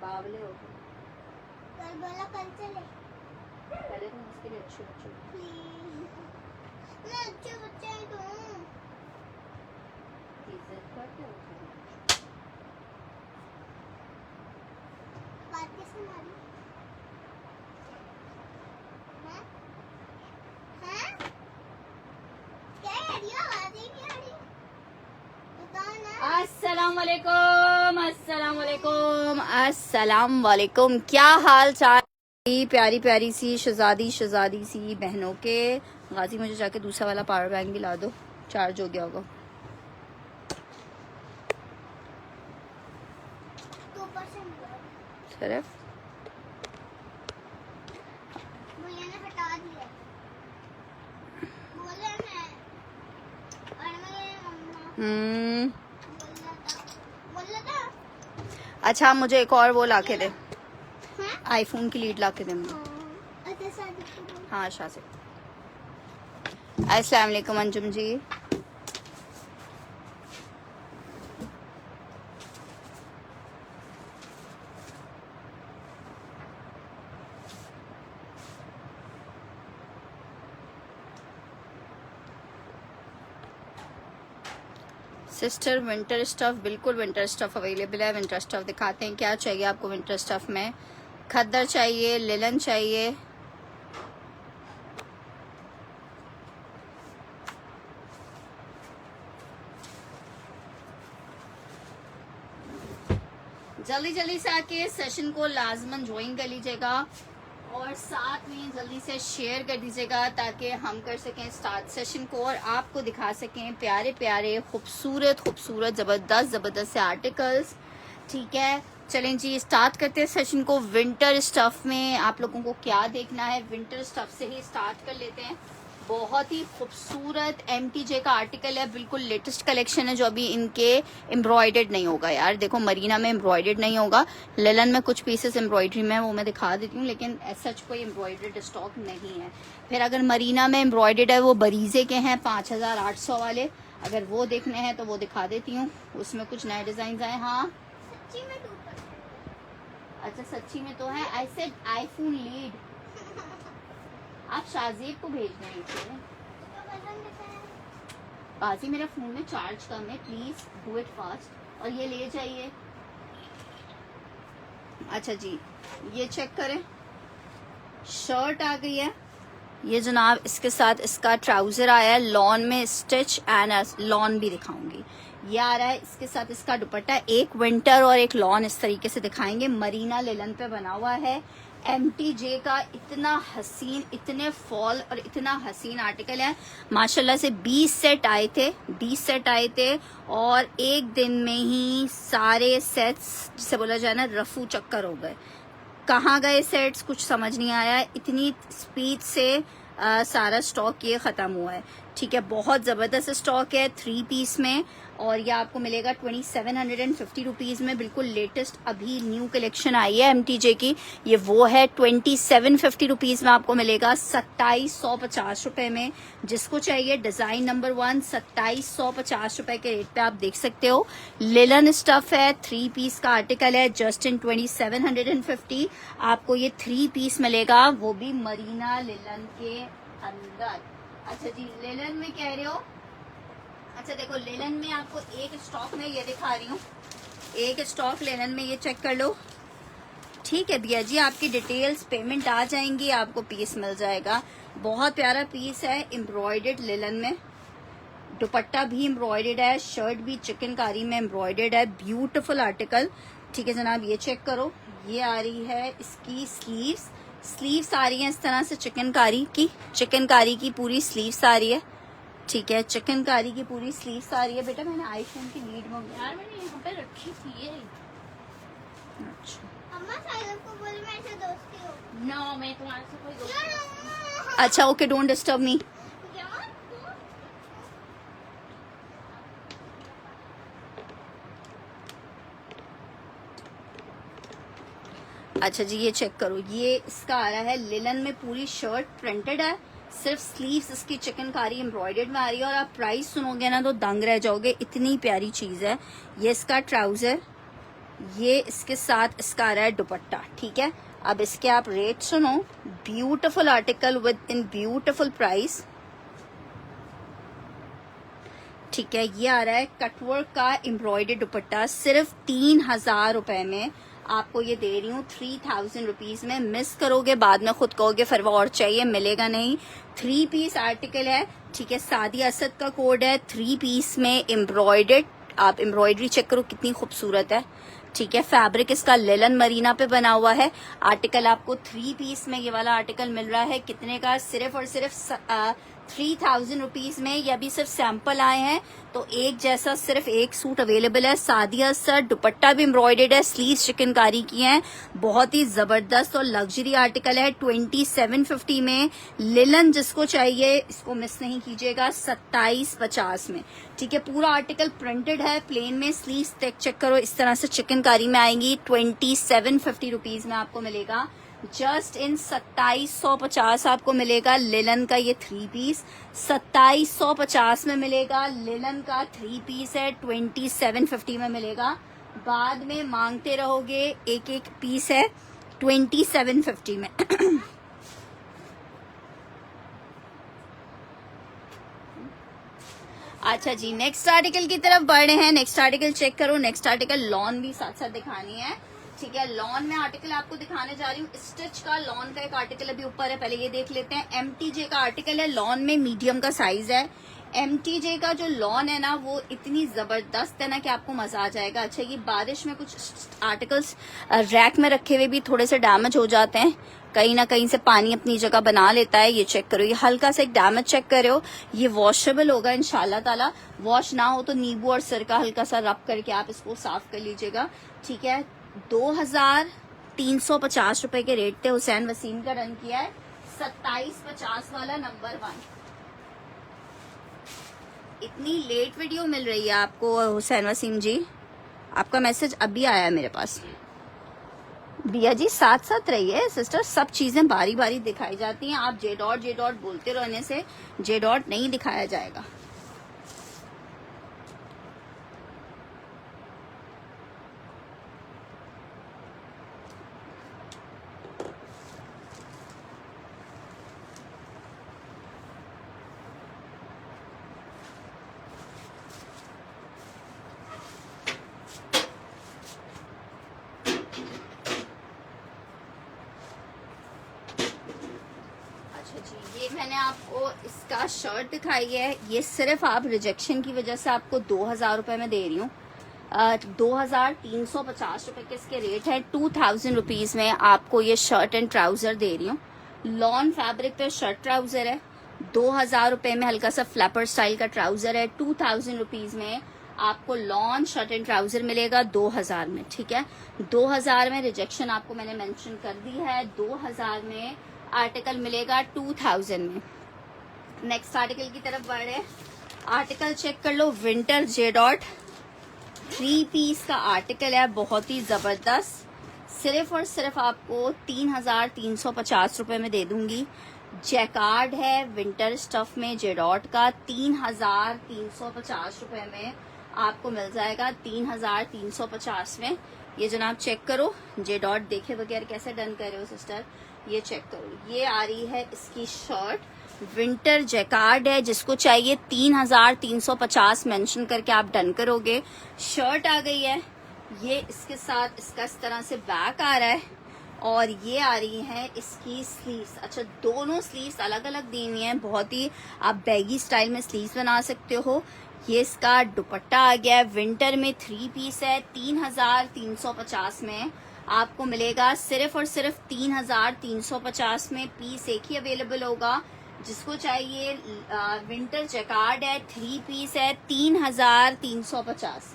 बावले हो गए। कल बोला कल चले। पहले तुम उसके लिए अच्छे बच्चे हो। मैं अच्छे बच्चे ही तो हूँ। इज्जत करते हो तुम। बात कैसे मारी? हाँ? हाँ? क्या कह रही हो? आवाज़ ही नहीं आ रही। बताओ ना। अस्सलाम वालेकुम, अस्सलाम वालेकुम, अस्सलाम वालेकुम। क्या हाल चाल? प्यारी प्यारी सी शहजादी शहजादी सी बहनों के। गाजी मुझे जाके दूसरा वाला पावर बैंक भी ला दो, चार्ज हो गया होगा। 2% सिर्फ भैया ने हटा दिया। बोले मैं और मेरे मम्मा बोला था। अच्छा मुझे एक और वो ला के दे, हाँ? आईफोन की लीड ला के दे मुझे। अच्छा शादी को बोल। हाँ शाह से। अस्सलाम वालेकुम अंजुम जी। सिस्टर विंटर स्टफ, बिल्कुल विंटर स्टफ अवेलेबल है। विंटर स्टफ दिखाते हैं, क्या चाहिए आपको विंटर स्टफ में? खद्दर चाहिए, लिलन चाहिए, जल्दी जल्दी से आके सेशन को लाजमन ज्वाइन कर लीजिएगा और साथ में जल्दी से शेयर कर दीजिएगा ताकि हम कर सकें स्टार्ट सेशन को और आपको दिखा सकें प्यारे प्यारे खूबसूरत खूबसूरत ज़बरदस्त ज़बरदस्त से आर्टिकल्स। ठीक है, चलें जी स्टार्ट करते हैं सेशन को। विंटर स्टफ में आप लोगों को क्या देखना है, विंटर स्टफ से ही स्टार्ट कर लेते हैं। बहुत ही खूबसूरत MTJ का आर्टिकल है, बिल्कुल लेटेस्ट कलेक्शन है जो अभी इनके एम्ब्रॉयडर्ड नहीं होगा। यार देखो मरीना में एम्ब्रॉयडर्ड नहीं होगा, लेलन में कुछ पीसेस एम्ब्रॉयडरी में वो मैं दिखा देती हूँ, लेकिन सच कोई एम्ब्रॉयडर्ड स्टॉक नहीं है। फिर अगर मरीना में एम्ब्रॉयडर्ड है वो बरीजे के हैं 5800 वाले, अगर वो देखने हैं तो वो दिखा देती हूँ, उसमें कुछ नए डिजाइन आए। हाँ सच्ची में 2%। अच्छा सच्ची में तो है। आई सेड आईफोन लीड, आप शाहजेब को भेज रहे थे। बाजी मेरा फोन में चार्ज कम है, प्लीज डू इट फास्ट। और ये ले जाइए। अच्छा जी ये चेक करें, शर्ट आ गई है ये जनाब, इसके साथ इसका ट्राउजर आया है लॉन में स्टिच एंड लॉन भी दिखाऊंगी। ये आ रहा है इसके साथ इसका दुपट्टा, एक विंटर और एक लॉन इस तरीके से दिखाएंगे। मरीना लेलन पे बना हुआ है, MTJ का इतना हसीन, इतने फॉल और इतना हसीन आर्टिकल है माशाल्लाह से। 20 सेट आए थे, 20 सेट आए थे और एक दिन में ही सारे सेट्स जिसे बोला जाए ना रफू चक्कर हो गए। कहाँ गए सेट्स कुछ समझ नहीं आया, इतनी स्पीड से सारा स्टॉक ये ख़त्म हुआ है। ठीक है, बहुत ज़बरदस्त स्टॉक है 3 पीस में और ये आपको मिलेगा 2750 रुपीज़ में। बिल्कुल लेटेस्ट अभी न्यू कलेक्शन आई है MTJ की, ये वो है 2750 रुपीज़ में आपको मिलेगा 2750 रुपये में। जिसको चाहिए डिज़ाइन नंबर 1 2750 रुपये के रेट पे आप देख सकते हो। लेलन स्टफ है, 3 पीस का आर्टिकल है, जस्ट इन 2750 आपको ये 3 पीस मिलेगा, वो भी मरीना लेलन के अंदर। अच्छा जी लेलन में कह रहे हो, अच्छा देखो लेलन में आपको एक स्टॉक में ये दिखा रही हूँ, एक स्टॉक लेलन में ये चेक कर लो। ठीक है भैया जी, आपकी डिटेल्स पेमेंट आ जाएंगी, आपको पीस मिल जाएगा। बहुत प्यारा पीस है एम्ब्रॉयडर्ड लेलन में, दुपट्टा भी एम्ब्रॉयडर्ड है, शर्ट भी चिकनकारी में एम्ब्रॉयडर्ड है, ब्यूटीफुल आर्टिकल। ठीक है जनाब ये चेक करो, ये आ रही है इसकी स्लीव्स, स्लीव्स आ रही है इस तरह से चिकनकारी की पूरी स्लीव्स आ रही है। ठीक है, चिकनकारी की पूरी स्लीव्स आ रही है। बेटा मैंने आईफोन की लीड मंगाई, यार मैंने यहाँ पे रखी थी ये। अच्छा अम्मा साइलेंट को बोल मैं ऐसे दोस्ती हो। नो मैं तुम्हारे से कोई दोस्ती यार अच्छा ओके डोंट डिस्टर्ब मी। अच्छा जी ये चेक करो, ये इसका आ रहा है लिलन में, पूरी शर्ट प्रिंटेड है, सिर्फ स्लीव्स इसकी चिकनकारी एम्ब्रॉयडर्ड में आ रही है और आप प्राइस सुनोगे ना तो दंग रह जाओगे, इतनी प्यारी चीज है। ये इसका ट्राउजर, ये इसके साथ इसका आ रहा है दुपट्टा, ठीक है। अब इसके आप रेट सुनो। Beautiful article with in beautiful price, ठीक है। ये आ रहा है कटवर्क का एम्ब्रॉयडर्ड दुपट्टा, सिर्फ 3000 रुपए में आपको ये दे रही हूँ, 3000 रुपीज में। मिस करोगे बाद में खुद कहोगे फिर वो और चाहिए, मिलेगा नहीं। 3 पीस आर्टिकल है, ठीक है। सादी असद का कोड है, 3 पीस में एम्ब्रॉयडर्ड। आप एम्ब्रॉयडरी चेक करो कितनी खूबसूरत है, ठीक है। फैब्रिक इसका लेलन मरीना पे बना हुआ है। आर्टिकल आपको 3 पीस में ये वाला आर्टिकल मिल रहा है, कितने का? सिर्फ और सिर्फ 3000 रुपीज में। ये अभी सिर्फ सैंपल आए हैं, तो एक जैसा सिर्फ एक सूट अवेलेबल है। सादिया सर दुपट्टा भी एम्ब्रॉयडर्ड है, स्लीव्स चिकनकारी की हैं, बहुत ही जबरदस्त और लग्जरी आर्टिकल है। 2750 में लिलन, जिसको चाहिए इसको मिस नहीं कीजिएगा, 2750 में, ठीक है। पूरा आर्टिकल प्रिंटेड है, प्लेन में। स्लीव्स चेक करो, इस तरह से चिकनकारी में आएंगी। 2750 रुपीज में आपको मिलेगा, जस्ट इन 2750 आपको मिलेगा लिलन का ये 3 पीस। 2750 में मिलेगा लिलन का 3 पीस है, 2750 में मिलेगा। बाद में मांगते रहोगे, एक एक पीस है 2750 में। अच्छा जी, नेक्स्ट आर्टिकल की तरफ बढ़ रहे हैं। नेक्स्ट आर्टिकल चेक करो। नेक्स्ट आर्टिकल लॉन भी साथ साथ दिखानी है, ठीक है। लॉन में आर्टिकल आपको दिखाने जा रही हूँ। स्टिच का लॉन का एक आर्टिकल अभी ऊपर है, पहले ये देख लेते हैं। MTJ का आर्टिकल है, लॉन में मीडियम का साइज है। MTJ का जो लॉन है ना, वो इतनी जबरदस्त है ना कि आपको मजा आ जाएगा। अच्छा, ये बारिश में कुछ आर्टिकल्स रैक में रखे हुए भी थोड़े से डैमेज हो जाते हैं, कहीं ना कहीं से पानी अपनी जगह बना लेता है। ये चेक करो, ये हल्का सा एक डैमेज चेक करो। ये वॉशेबल होगा इंशाल्लाह ताला। वॉश ना हो तो नींबू और सिरका हल्का सा रब करके आप इसको साफ कर लीजिएगा, ठीक है। 2350 रुपए के रेट थे। हुसैन वसीम का रन किया है, 2750 वाला नंबर 1। इतनी लेट वीडियो मिल रही है आपको हुसैन वसीम जी, आपका मैसेज अभी आया है मेरे पास। बिया जी साथ साथ रहिए सिस्टर, सब चीजें बारी बारी दिखाई जाती हैं। आप जे डॉट बोलते रहने से जे डॉट नहीं दिखाया जाएगा। जी, ये मैंने आपको इसका शर्ट दिखाई है। ये सिर्फ आप रिजेक्शन की वजह से आपको 2000 रुपए में दे रही हूँ। 2350 रुपए के इसके रेट है। 2000 रुपीज में आपको ये शर्ट एंड ट्राउजर दे रही हूँ। लॉन फैब्रिक पे शर्ट ट्राउजर है। 2000 रुपए में हल्का सा फ्लैपर स्टाइल का ट्राउजर है। 2000 रुपीज में आपको लॉन शर्ट एंड ट्राउजर मिलेगा 2000 में, ठीक है। 2000 में रिजेक्शन आपको मैंने मेंशन कर दी है। 2000 में आर्टिकल मिलेगा 2000 में। नेक्स्ट आर्टिकल की तरफ बढ़ रहे। आर्टिकल चेक कर लो, विंटर जे डॉट 3 पीस का आर्टिकल है, बहुत ही जबरदस्त। सिर्फ और सिर्फ आपको 3350 रुपए में दे दूंगी। जैकार्ड है विंटर स्टफ में जे डॉट का, 3350 रुपए में आपको मिल जाएगा। 3350 में ये जनाब चेक करो। जे डॉट देखे बगैर कैसे डन कर रहे हो सिस्टर, ये चेक करो। ये आ रही है इसकी शर्ट, विंटर जैकार्ड है, जिसको चाहिए 3350 मेंशन करके आप डन करोगे। शर्ट आ गई है, ये इसके साथ इसका इस तरह से बैक आ रहा है, और ये आ रही है इसकी स्लीव्स। अच्छा, दोनों स्लीव्स अलग अलग दी हुई हैं, बहुत ही आप बैगी स्टाइल में स्लीव्स बना सकते हो। ये इसका दुपट्टा आ गया है, विंटर में 3 पीस है। 3350 में आपको मिलेगा। सिर्फ और सिर्फ 3350 में पीस एक ही अवेलेबल होगा। जिसको चाहिए विंटर जैकार्ड है, 3 पीस है, 3350।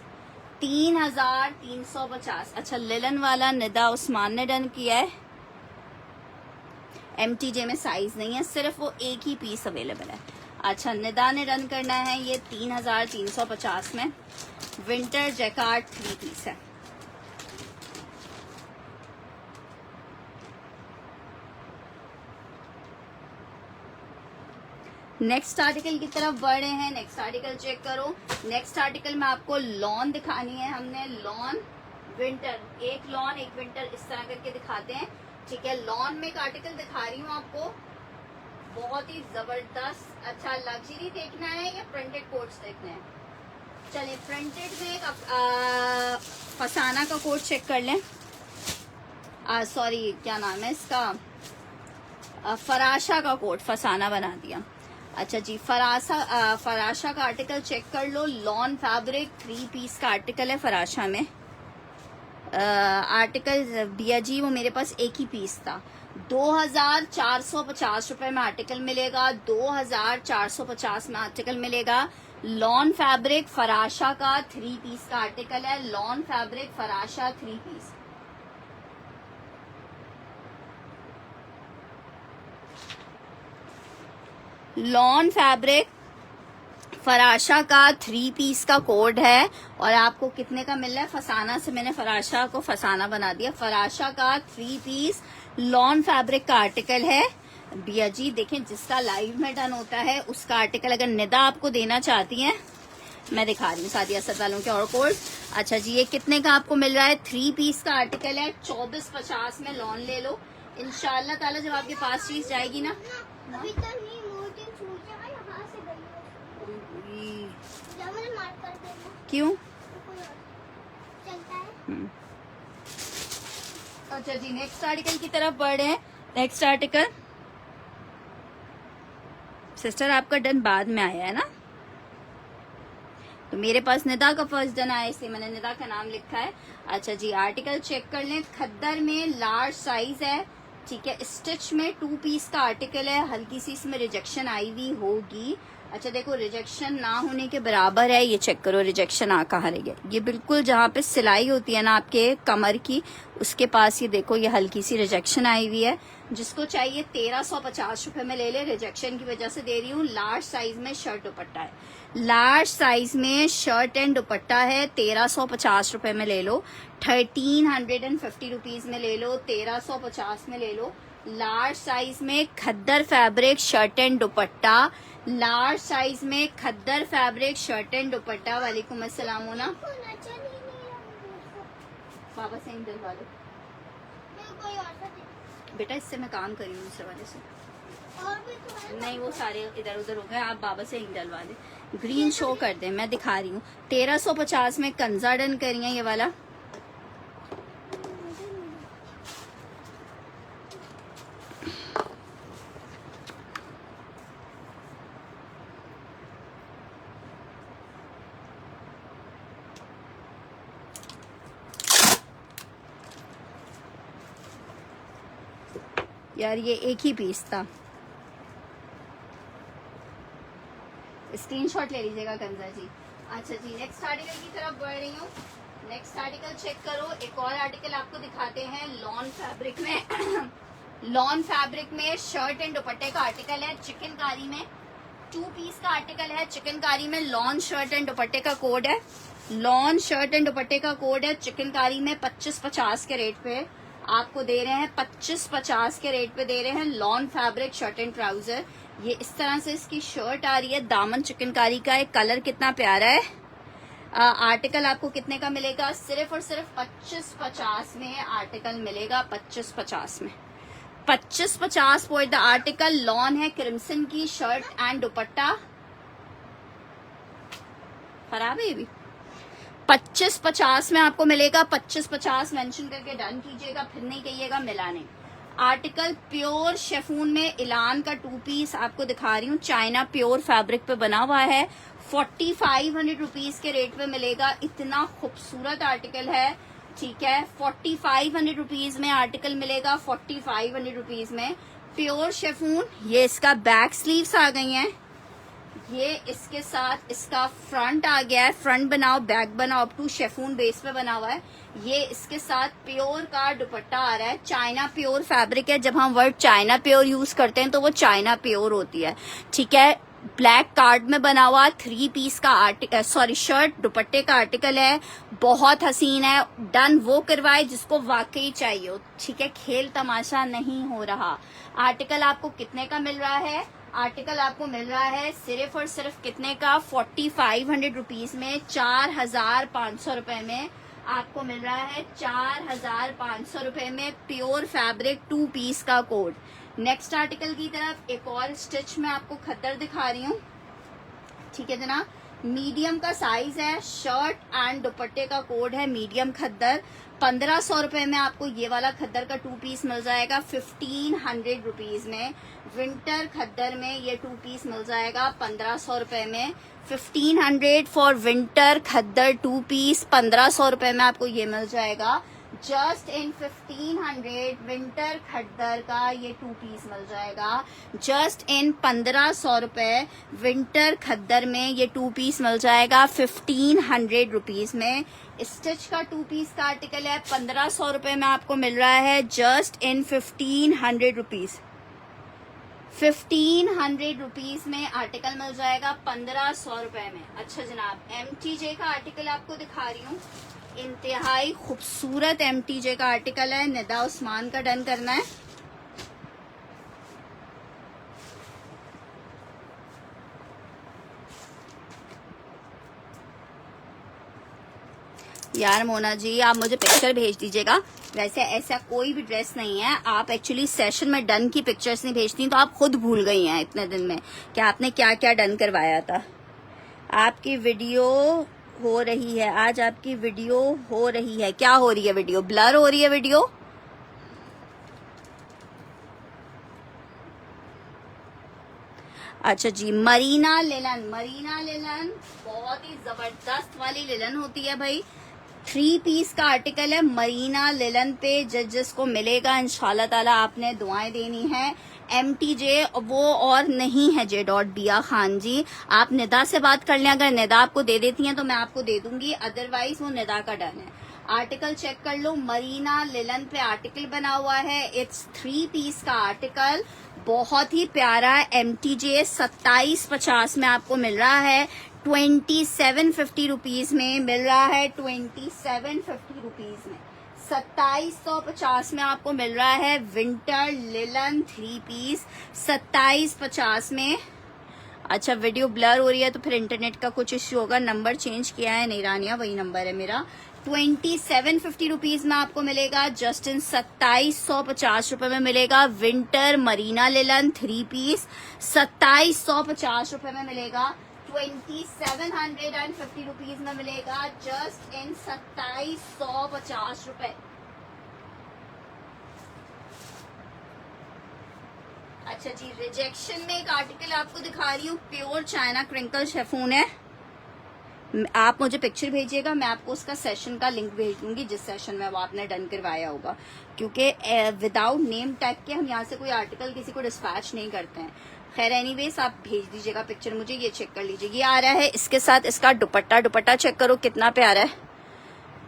3350। अच्छा, लिलन वाला निदा उस्मान ने डन किया है। MTJ में साइज नहीं है, सिर्फ वो एक ही पीस अवेलेबल है। अच्छा, निदा ने डन करना है ये 3350 में। विंटर जैकार्ड 3 पीस है। नेक्स्ट आर्टिकल की तरफ बढ़ रहे हैं। नेक्स्ट आर्टिकल चेक करो। नेक्स्ट आर्टिकल में आपको लॉन दिखानी है हमने। लॉन विंटर, एक लॉन एक विंटर, इस तरह करके दिखाते हैं। ठीक है, लॉन में एक आर्टिकल दिखा रही हूँ आपको, बहुत ही जबरदस्त। अच्छा, लग्जरी देखना है या प्रिंटेड कोट्स देखना है? चलिए प्रिंटेड में एक फसाना का कोट चेक कर लें। सॉरी, क्या नाम है इसका, फराशा का कोट, फसाना बना दिया। अच्छा जी, फराशा का आर्टिकल चेक कर लो। लॉन फैब्रिक 3 पीस का आर्टिकल है फराशा में। आर्टिकल भैया जी वो मेरे पास एक ही पीस था। 2450 रुपए में आर्टिकल मिलेगा, 2450 में आर्टिकल मिलेगा। लॉन फैब्रिक फराशा का 3 पीस का आर्टिकल है। Lawn fabric Farasha 3 piece. Lawn fabric Farasha का 3 पीस का कोड है और आपको कितने का मिल रहा है? फसाना से मैंने फराशा को फसाना बना दिया। फराशा का 3 पीस लॉन फैब्रिक का आर्टिकल है। भैया जी देखें, जिसका लाइव में डन होता है उसका आर्टिकल अगर निदा आपको देना चाहती हैं, मैं दिखा रही हूँ सादिया असद वालों के और कोड। अच्छा जी, ये कितने का आपको मिल रहा है? 3 पीस का आर्टिकल है, 2450 में लॉन ले लो। इंशाल्लाह ताला जब आपके पास चीज जाएगी ना, अभी तक नहीं, मोटी छूट जाएगा, यहाँ से गई है। जब मैंने मार्क कर देना। क्यों? चलता है। अच्छा जी, नेक्स्ट आर्टिकल की तरफ बढ़ रहे हैं। नेक्स्ट आर्टिकल सिस्टर आपका डन बाद में आया है ना, तो मेरे पास निदा का फर्स्ट डन आया, इसलिए मैंने निदा का नाम लिखा है। अच्छा जी, आर्टिकल चेक कर लें। खद्दर में लार्ज साइज है। ठीक है, स्टिच में 2 पीस का आर्टिकल है। हल्की सी इसमें रिजेक्शन आई हुई होगी। अच्छा देखो, रिजेक्शन ना होने के बराबर है। ये चेक करो, रिजेक्शन आ कहाँ रही है। ये बिल्कुल जहाँ पे सिलाई होती है ना आपके कमर की, उसके पास ये देखो, ये हल्की सी रिजेक्शन आई हुई है। जिसको चाहिए 1350 रुपए में ले ले, रिजेक्शन की वजह से दे रही हूँ। लार्ज साइज में शर्ट दुपट्टा है, लार्ज साइज में शर्ट एंड दुपट्टा है। 1350 रुपए में ले लो, 1350 रुपीज में ले लो, 1350 में ले लो। लार्ज साइज में khaddar fabric shirt and dupatta, large size में khaddar fabric shirt and dupatta. वालेकुम अस्सलाम होना। बाबा से दिलवा दो बेटा, इससे मैं काम करी हूँ दूसरे वाले से। और भी तो है। नहीं, वो सारे इधर उधर हो गए, आप बाबा से इंक डलवा दे। ग्रीन शो कर दे, मैं दिखा रही हूँ। 1350 में कंजा डन करी है ये वाला। यार ये एक ही पीस था, स्क्रीनशॉट ले लीजिएगा कंजा जी। अच्छा जी, नेक्स्ट आर्टिकल की तरफ बढ़ रही हूँ। नेक्स्ट आर्टिकल चेक करो। एक और आर्टिकल आपको दिखाते हैं लॉन फैब्रिक में। लॉन फैब्रिक में शर्ट एंड दुपट्टे का आर्टिकल है। चिकनकारी में 2 पीस का आर्टिकल है। चिकनकारी में लॉन शर्ट एंड दुपट्टे का कोड है। लॉन शर्ट एंड दुपट्टे का कोड है। चिकनकारी में 2550 के रेट पे आपको दे रहे हैं, 2550 के रेट पे दे रहे हैं। Lawn fabric shirt and trouser, ये इस तरह से इसकी शर्ट आ रही है। दामन चिकनकारी का है, कलर कितना प्यारा है। आर्टिकल आपको कितने का मिलेगा? सिर्फ और सिर्फ 2550 में आर्टिकल मिलेगा। 2550 में 2550 फॉर द आर्टिकल। लॉन है, क्रिम्सन की शर्ट एंड दुपट्टा। खराब है ये भी। 2550 में आपको मिलेगा। 2550 मेंशन करके डन कीजिएगा, फिर नहीं कहिएगा मिला नहीं। आर्टिकल प्योर शेफून में इलान का 2 पीस आपको दिखा रही हूँ। चाइना प्योर फैब्रिक पे बना हुआ है। 4500 रुपीज के रेट पे मिलेगा। इतना खूबसूरत आर्टिकल है। ठीक है, 4500 रुपीज में आर्टिकल मिलेगा। 4500 रुपीज में प्योर शेफून। ये इसका बैक स्लीव्स आ गई हैं। ये इसके साथ इसका फ्रंट आ गया है। फ्रंट बनाओ बैक बनाओ, अप टू शेफून बेस पे बना हुआ है। ये इसके साथ प्योर का दुपट्टा आ रहा है। चाइना प्योर फैब्रिक है। जब हम वर्ड चाइना प्योर यूज करते हैं तो वो चाइना प्योर होती है। ठीक है, ब्लैक कार्ड में बना हुआ 3 पीस का आर्टिकल, सॉरी शर्ट दुपट्टे का आर्टिकल है। बहुत हसीन है। डन वो करवाए जिसको वाकई चाहिए हो। ठीक है, खेल तमाशा नहीं हो रहा। आर्टिकल आपको कितने का मिल रहा है? आर्टिकल आपको मिल रहा है सिर्फ और सिर्फ कितने का? 4500 रुपीज में, 4500 रुपए में आपको मिल रहा है 4,500 रुपए में प्योर फैब्रिक 2 पीस का कोट। नेक्स्ट आर्टिकल की तरफ एक और स्टिच में आपको खद्दर दिखा रही हूँ, ठीक है जनाब। मीडियम का साइज है, शर्ट एंड दुपट्टे का कोड है मीडियम खद्दर। 1,500 रुपए में आपको ये वाला खद्दर का 2 पीस मिल जाएगा 1,500 रुपीज में। विंटर खद्दर में ये 2 पीस मिल जाएगा 1,500 रुपए में। 1,500 फॉर विंटर खद्दर 2 पीस 1,500 रुपए में आपको ये मिल जाएगा। जस्ट इन 1,500 विंटर खद्दर का ये 2 पीस मिल जाएगा। जस्ट इन 1,500 रुपए विंटर खद्दर में ये 2 पीस मिल जाएगा 1,500 रुपीज में। स्टिच का 2 पीस का आर्टिकल है, 1,500 रुपए में आपको मिल रहा है जस्ट इन 1,500 रुपीज। 1,500 रुपीज में आर्टिकल मिल जाएगा 1,500 रुपए में। अच्छा जनाब, MTJ का आर्टिकल आपको दिखा रही हूँ, इंतहाई खूबसूरत MTJ का आर्टिकल है। निदा उस्मान का डन करना है। यार मोना जी, आप मुझे पिक्चर भेज दीजिएगा। वैसे ऐसा कोई भी ड्रेस नहीं है, आप एक्चुअली सेशन में डन की पिक्चर्स नहीं भेजती, तो आप खुद भूल गई हैं इतने दिन में कि आपने क्या क्या डन करवाया था। आपकी वीडियो हो रही है आज, आपकी वीडियो हो रही है। क्या हो रही है वीडियो? ब्लर हो रही है वीडियो। अच्छा जी, मरीना लिलन, मरीना लिलन बहुत ही जबरदस्त वाली लिलन होती है भाई। 3 पीस का आर्टिकल है मरीना लिलन पे। जजेस को मिलेगा इंशाल्लाह ताला, आपने दुआएं देनी है। MTJ वो और नहीं है J.बिया खान जी, आप निदा से बात कर लें। अगर निदा आपको दे देती हैं तो मैं आपको दे दूंगी, अदरवाइज वो निदा का डन है। आर्टिकल चेक कर लो, मरीना लिलन पे आर्टिकल बना हुआ है। इट्स 3 पीस का आर्टिकल, बहुत ही प्यारा। MTJ 2750 में आपको मिल रहा है। 2750 रुपीज में मिल रहा है। 2750 रुपीज में 2750 में आपको मिल रहा है विंटर लिलन 3 पीस 2750 में। अच्छा, वीडियो ब्लर हो रही है तो फिर इंटरनेट का कुछ इश्यू होगा। नंबर चेंज किया है, नहीं रानिया वही नंबर है मेरा। 2750 रुपीज में आपको मिलेगा जस्ट इन 2750 रुपए में मिलेगा विंटर मरीना लिलन 3 पीस 2750 रुपए में मिलेगा। 2750 रुपीज में मिलेगा जस्ट इन 2750 रुपए। अच्छा जी, रिजेक्शन में एक आर्टिकल आपको दिखा रही हूँ, प्योर चाइना क्रिंकल शेफून है। आप मुझे पिक्चर भेजिएगा, मैं आपको उसका सेशन का लिंक भेज दूंगी जिस सेशन में वो आपने डन करवाया होगा, क्योंकि विदाउट नेम टैग के हम यहाँ से कोई आर्टिकल किसी को डिस्पैच नहीं करते हैं। खैर एनीवेज, आप भेज दीजिएगा पिक्चर मुझे। ये चेक कर लीजिए, ये आ रहा है इसके साथ इसका दुपट्टा। दुपट्टा चेक करो कितना प्यारा है।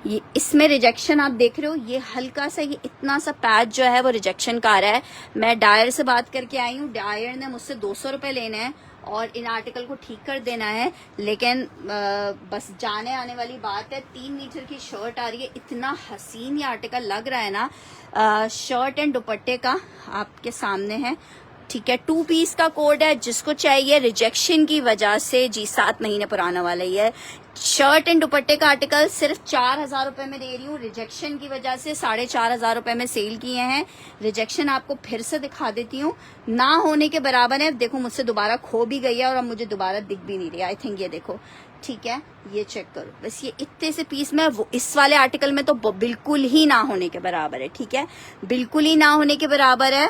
ये इसमें रिजेक्शन आप देख रहे हो, ये हल्का सा, ये इतना सा पैच जो है वो रिजेक्शन का आ रहा है। मैं डायर से बात करके आई हूँ, डायर ने मुझसे 200 रुपए लेने हैं और इन आर्टिकल को ठीक कर देना है, लेकिन बस जाने आने वाली बात है। 3 मीटर की शर्ट आ रही है, इतना हसीन ये आर्टिकल लग रहा है ना। शर्ट एंड दुपट्टे का आपके सामने है, ठीक है। 2 पीस का कोड है, जिसको चाहिए रिजेक्शन की वजह से जी 7 महीने पुराना वाला ही है। शर्ट एंड दुपट्टे का आर्टिकल सिर्फ 4,000 रुपए में दे रही हूँ, रिजेक्शन की वजह से 4,500 रुपए में सेल किए हैं। रिजेक्शन आपको फिर से दिखा देती हूँ, ना होने के बराबर है। देखो मुझसे दोबारा खो भी गई है और अब मुझे दोबारा दिख भी नहीं रही, आई थिंक ये देखो, ठीक है। ये चेक करो, बस ये इतने से पीस में वो इस वाले आर्टिकल में तो बिल्कुल ही ना होने के बराबर है, ठीक है, बिल्कुल ही ना होने के बराबर है।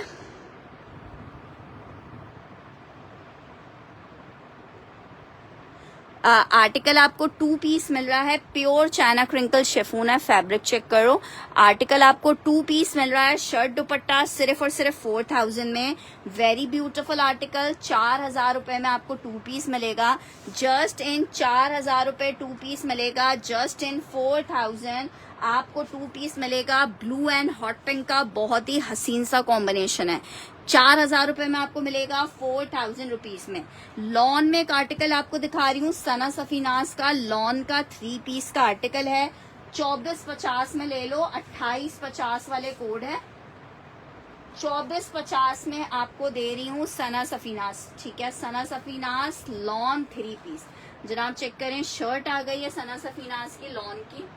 आर्टिकल आपको 2 पीस मिल रहा है, प्योर चाइना क्रिंकल शेफून है, फैब्रिक चेक करो। आर्टिकल आपको 2 पीस मिल रहा है, शर्ट दुपट्टा सिर्फ और सिर्फ 4000 में। Very beautiful article. 4,000 रुपए में आपको 2 पीस मिलेगा, जस्ट इन 4,000 रुपए 2 पीस मिलेगा। जस्ट इन 4000 आपको 2 पीस मिलेगा। ब्लू एंड हॉट पिंक का बहुत ही हसीन सा कॉम्बिनेशन है। 4,000 रुपए में आपको मिलेगा 4,000 रुपीज में। लॉन में एक आर्टिकल आपको दिखा रही हूँ, सना सफीनास का लॉन का 3 पीस का आर्टिकल है। 2450 में ले लो, 2850 वाले कोड है। 2450 में आपको दे रही हूँ सना सफीनास, ठीक है। सना सफीनास लॉन 3 पीस, जनाब चेक करें, शर्ट आ गई है सना सफीनास की लॉन की।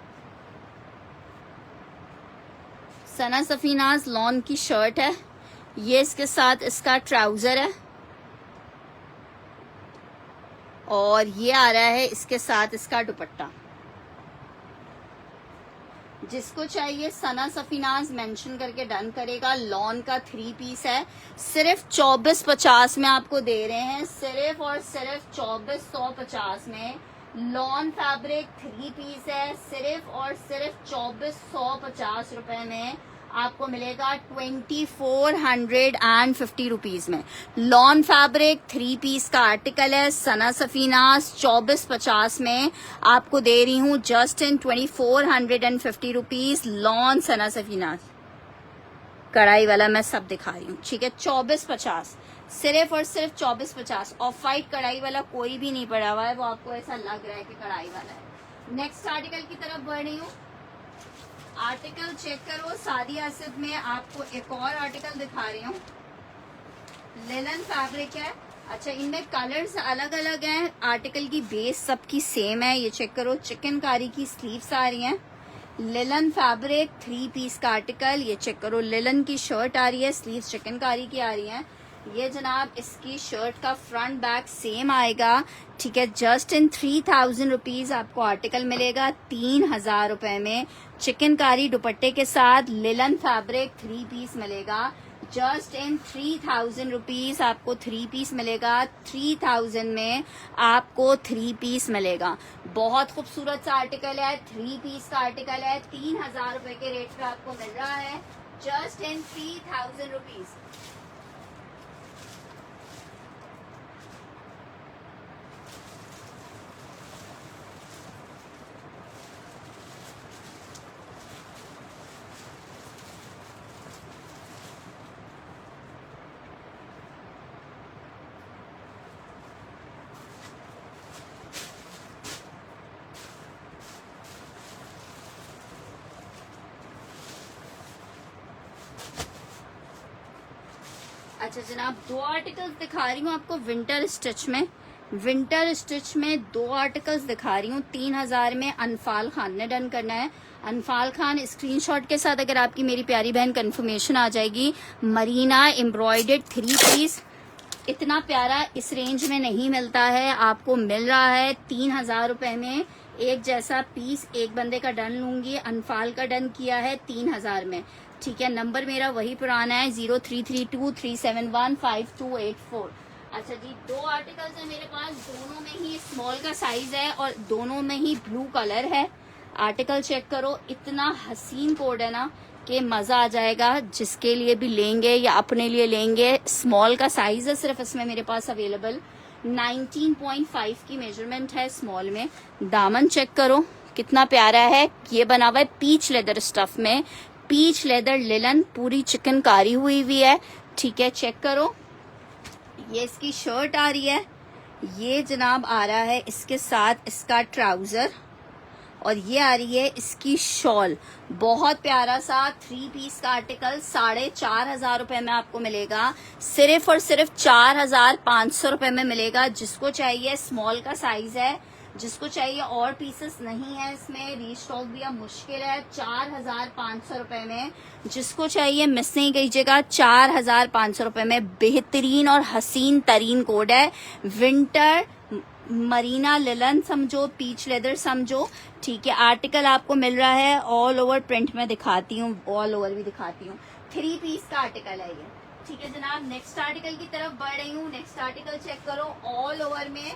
सना सफीनाज लॉन की शर्ट है, ये इसके साथ इसका ट्राउजर है और ये आ रहा है इसके साथ इसका दुपट्टा। जिसको चाहिए सना सफीनाज मेंशन करके डन करेगा। लॉन का 3 पीस है, सिर्फ 2450 में आपको दे रहे हैं, सिर्फ और सिर्फ 2450 में। लॉन फैब्रिक 3 पीस है, सिर्फ और सिर्फ 2450 रुपए में आपको मिलेगा 2450 रुपीज में। लॉन फैब्रिक 3 पीस का आर्टिकल है, सना सफीनाज 2450 में आपको दे रही हूँ जस्ट इन 2450 रुपीज। लॉन सना सफीनाज कढ़ाई वाला मैं सब दिखा रही हूँ, ठीक है। 2450 सिर्फ और सिर्फ 2450। ऑफ वाइट कढ़ाई वाला कोई भी नहीं पड़ा हुआ है, वो आपको ऐसा लग रहा है कि कढ़ाई वाला है। नेक्स्ट आर्टिकल की तरफ बढ़ रही हूँ। आर्टिकल चेक करो, सादी आसिफ में आपको एक और आर्टिकल दिखा रही हूँ। लिनन फैब्रिक है। अच्छा, इनमें कलर्स अलग अलग हैं, आर्टिकल की बेस सबकी सेम है। ये चेक करो, चिकनकारी की स्लीव्स आ रही हैं। लिनन फैब्रिक 3 पीस का आर्टिकल। ये चेक करो, लिनन की शर्ट आ रही है, स्लीव्स चिकनकारी की आ रही हैं। ये जनाब इसकी शर्ट का फ्रंट बैक सेम आएगा, ठीक है। जस्ट इन 3000 रुपीज आपको आर्टिकल मिलेगा 3000 रुपए में। चिकनकारी दुपट्टे के साथ लिनन फैब्रिक 3 पीस मिलेगा जस्ट इन 3000 रुपीज आपको 3 पीस मिलेगा। 3000 में आपको 3 पीस मिलेगा। बहुत खूबसूरत सा आर्टिकल है, 3 पीस का आर्टिकल है, 3000 रुपए के रेट पे आपको मिल रहा है जस्ट इन 3000 रुपीज। अच्छा जनाब, 2 आर्टिकल्स दिखा रही हूँ आपको विंटर स्टिच में। विंटर स्टिच में 2 आर्टिकल्स दिखा रही हूँ 3000 में। अनफाल खान ने डन करना है। अनफाल खान स्क्रीनशॉट के साथ अगर आपकी मेरी प्यारी बहन कंफर्मेशन आ जाएगी। मरीना एम्ब्रॉयडर्ड 3 पीस, इतना प्यारा इस रेंज में नहीं मिलता है, आपको मिल रहा है 3000 रुपए में। एक जैसा पीस एक बंदे का डन लूंगी, अनफाल का डन किया है 3000 में, ठीक है। नंबर मेरा वही पुराना है 033237158284। अच्छा जी, 2 आर्टिकल्स है मेरे पास, दोनों में ही स्मॉल का साइज है और दोनों में ही ब्लू कलर है। आर्टिकल चेक करो, इतना हसीन कोड है ना कि मजा आ जाएगा। जिसके लिए भी लेंगे या अपने लिए लेंगे, स्मॉल का साइज है सिर्फ इसमें मेरे पास अवेलेबल। 19.5 की मेजरमेंट है स्मॉल में। दामन चेक करो कितना प्यारा है, ये बना हुआ है पीच लेदर स्टफ में, पीच लेदर लिनन, पूरी चिकनकारी हुई है, ठीक है। चेक करो, ये इसकी शर्ट आ रही है, ये जनाब आ रहा है इसके साथ इसका ट्राउजर और ये आ रही है इसकी शॉल। बहुत प्यारा सा 3 पीस का आर्टिकल 4500 रुपए में आपको मिलेगा, सिर्फ और सिर्फ 4500 रुपए में मिलेगा। जिसको चाहिए, स्मॉल का साइज है, जिसको चाहिए और पीसेस नहीं है इसमें, रीस्टॉक भी अब मुश्किल है। 4500 रुपए में जिसको चाहिए मिस नहीं कीजिएगा। 4500 रुपए में बेहतरीन और हसीन तरीन कोड है। विंटर मरीना लिनन समझो, पीच लेदर समझो, ठीक है। आर्टिकल आपको मिल रहा है ऑल ओवर प्रिंट में दिखाती हूँ, ऑल ओवर भी दिखाती हूँ। 3 पीस का आर्टिकल है ये, ठीक है जनाब। नेक्स्ट आर्टिकल की तरफ बढ़ रही हूँ। नेक्स्ट आर्टिकल चेक करो, ऑल ओवर में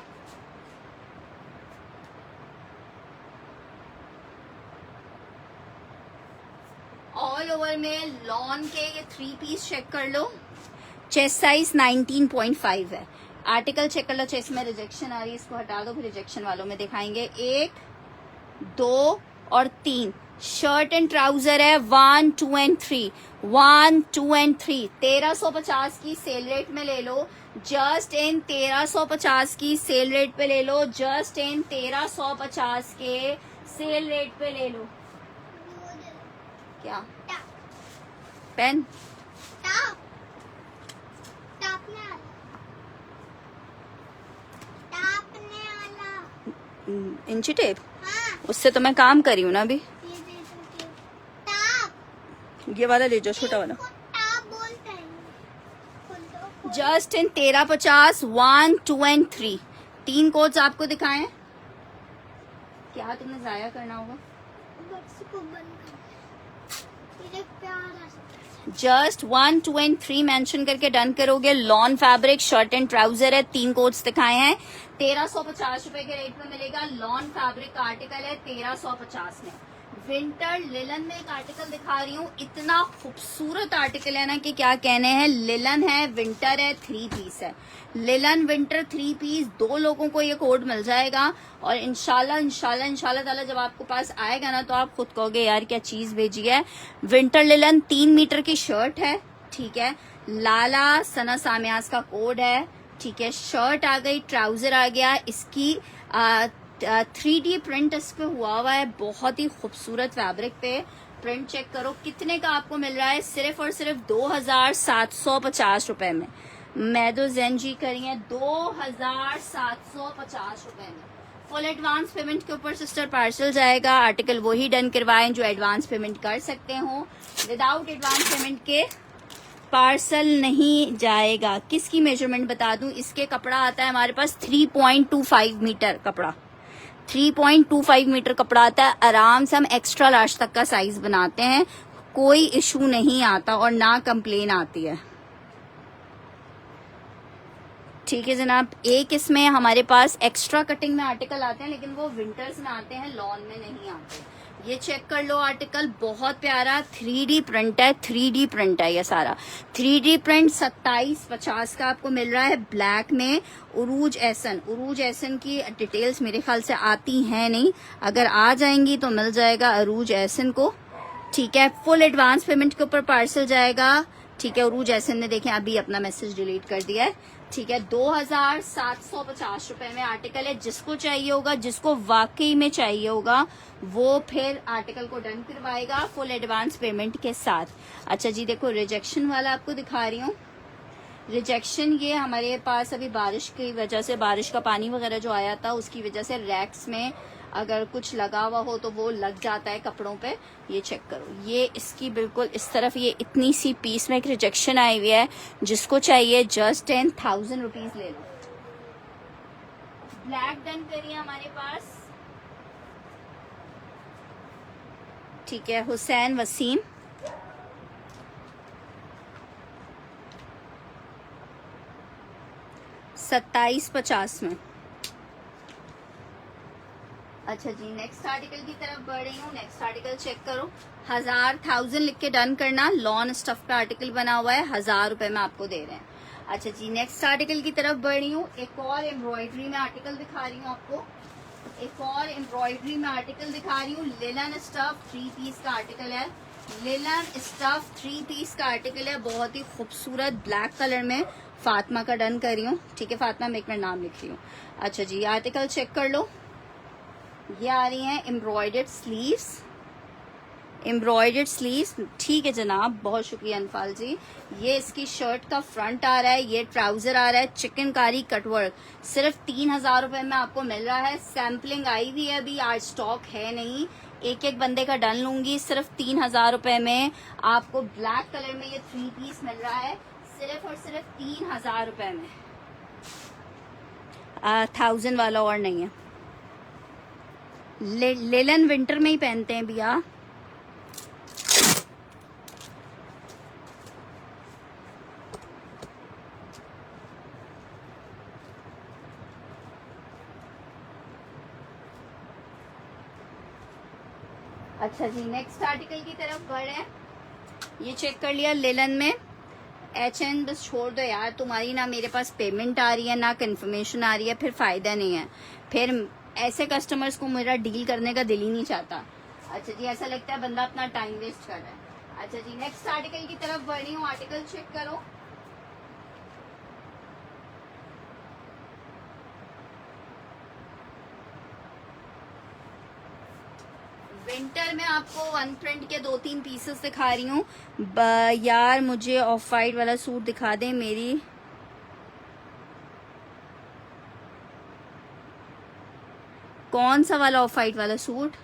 लॉन के ये 3 पीस चेक कर लो। चेस्ट साइज 19.5 है। आर्टिकल चेक कर लो, चेस्ट में रिजेक्शन आ रही है, इसको हटा दो, फिर रिजेक्शन वालों में दिखाएंगे। 1, 2 और 3 शर्ट एंड ट्राउजर है। 1, 2 एंड 3, 1, 2 एंड 3। 1350 की सेल रेट में ले लो, जस्ट इन 1350 की सेल रेट पे ले लो, जस्ट इन 1350 के सेल रेट पे ले लो। क्या पेन इंची टेप, हाँ, उससे तो मैं काम करी हूँ ना अभी। ये वाला ले जाओ, छोटा वाला। इसको टॉप बोलते हैं। खोल दो, खोल। जस्ट इन 1350 1 2 एंड 3 3 कोड्स आपको दिखाएं। क्या तुमने जाया करना होगा? बक्स को बंद कर। ये प्यारा सा। जस्ट 1 2 एंड 3 मेंशन करके डन करोगे। Lawn fabric shirt and trouser है, 3 कोट्स दिखाए हैं। 1350 रुपए के रेट में मिलेगा। लॉन फैब्रिक का आर्टिकल है 1350 में। विंटर लिलन में एक आर्टिकल दिखा रही हूँ, इतना खूबसूरत आर्टिकल है ना कि क्या कहने हैं। लिलन है, विंटर है, 3 पीस है। लिलन विंटर 3 पीस, 2 लोगों को ये कोड मिल जाएगा। और इंशाल्लाह इंशाल्लाह इंशाल्लाह ताला जब आपको पास आएगा ना तो आप खुद कहोगे यार क्या चीज भेजी है। विंटर लिलन 3 मीटर की शर्ट है, ठीक है। लाला सना सामियास का कोड है, ठीक है। शर्ट आ गई, ट्राउजर आ गया। इसकी 3D प्रिंट इस पे हुआ है, बहुत ही खूबसूरत फैब्रिक पे। प्रिंट चेक करो कितने का आपको मिल रहा है, सिर्फ और सिर्फ 2750 रुपए में। मैदो जैन जी करी है 2750 रुपए में। फुल एडवांस पेमेंट के ऊपर सिस्टर पार्सल जाएगा। आर्टिकल वही डन करवाएं जो एडवांस पेमेंट कर सकते हो। विदाउट एडवांस पेमेंट के पार्सल नहीं जाएगा। किसकी मेजरमेंट बता दूं, इसके कपड़ा आता है हमारे पास 3.25 मीटर कपड़ा, 3.25 मीटर कपड़ा आता है। आराम से हम एक्स्ट्रा लार्ज तक का साइज बनाते हैं, कोई इशू नहीं आता और ना कंप्लेन आती है। ठीक है जनाब। एक इसमें हमारे पास एक्स्ट्रा कटिंग में आर्टिकल आते हैं, लेकिन वो विंटर्स में आते हैं, लॉन में नहीं आते। ये चेक कर लो आर्टिकल, बहुत प्यारा 3D प्रिंट है, 3D प्रिंट है ये सारा। 3D प्रिंट 2750 का आपको मिल रहा है ब्लैक में। उरूज एसन की डिटेल्स मेरे ख्याल से आती हैं नहीं, अगर आ जाएंगी तो मिल जाएगा अरूज एसन को, ठीक है। फुल एडवांस पेमेंट के ऊपर पार्सल जाएगा, ठीक है। उरूज एसन ने देखें अभी अपना मैसेज डिलीट कर दिया है, ठीक है। 2750 रुपए में आर्टिकल है। जिसको चाहिए होगा, जिसको वाकई में चाहिए होगा, वो फिर आर्टिकल को डन करवाएगा फुल एडवांस पेमेंट के साथ। अच्छा जी, देखो रिजेक्शन वाला आपको दिखा रही हूँ। रिजेक्शन ये हमारे पास अभी बारिश की वजह से, बारिश का पानी वगैरह जो आया था उसकी वजह से रैक्स में अगर कुछ लगा हुआ हो तो वो लग जाता है कपड़ों पे। ये चेक करो, ये इसकी बिल्कुल इस तरफ ये इतनी सी पीस में एक रिजेक्शन आई हुई है। जिसको चाहिए जस्ट 10,000 रुपीज ले लो। ब्लैक डन करिए हमारे पास, ठीक है। हुसैन वसीम, $27.50 में। अच्छा जी, नेक्स्ट आर्टिकल की तरफ बढ़ रही हूँ। नेक्स्ट आर्टिकल चेक करो, 1000 लिख के डन करना। लॉन स्टफ का आर्टिकल बना हुआ है, 1000 रुपए में आपको दे रहे हैं। अच्छा जी, नेक्स्ट आर्टिकल की तरफ बढ़ रही हूँ। एक और एम्ब्रॉयडरी में आर्टिकल दिखा रही हूँ आपको, एक और एम्ब्रॉयडरी में आर्टिकल दिखा रही हूँ। लिलन स्टफ 3 पीस का आर्टिकल है, लिलन स्टफ 3 पीस का आर्टिकल है, बहुत ही खूबसूरत ब्लैक कलर में। फातिमा का डन कर रही हूँ, ठीक है। फातिमा में एक मैं नाम लिख रही हूँ। अच्छा जी, आर्टिकल चेक कर लो। ये आ रही हैं एम्ब्रॉयडर्ड स्लीव्स, एम्ब्रॉयडर्ड स्लीव्स, ठीक है जनाब, बहुत शुक्रिया अनफाल जी। ये इसकी शर्ट का फ्रंट आ रहा है, ये ट्राउजर आ रहा है, चिकनकारी कटवर्क। सिर्फ 3000 रुपए में आपको मिल रहा है। सैम्पलिंग आई हुई है, अभी आज स्टॉक है नहीं, एक एक बंदे का डन लूंगी। सिर्फ 3000 रुपए में आपको ब्लैक कलर में ये 3 पीस मिल रहा है, सिर्फ और सिर्फ 3000 रुपए में। 1000 वाला और नहीं है। लेलन विंटर में ही पहनते हैं भैया। अच्छा जी, नेक्स्ट आर्टिकल की तरफ बढ़े हैं। ये चेक कर लिया लेलन में। HN बस छोड़ दो यार, तुम्हारी ना मेरे पास पेमेंट आ रही है ना कंफर्मेशन आ रही है, फिर फायदा नहीं है। फिर ऐसे कस्टमर्स को मेरा डील करने का दिल ही नहीं चाहता। अच्छा जी, ऐसा लगता है बंदा अपना टाइम वेस्ट कर रहा है। अच्छा जी, नेक्स्ट आर्टिकल की तरफ बढ़ रही हूँ। आर्टिकल चेक करो, विंटर में आपको वन प्रिंट के 2-3 पीसेस दिखा रही हूँ। यार मुझे ऑफ वाइट वाला सूट दिखा दें मेरी, कौन सा वाला ऑफ वाइट वाला सूट?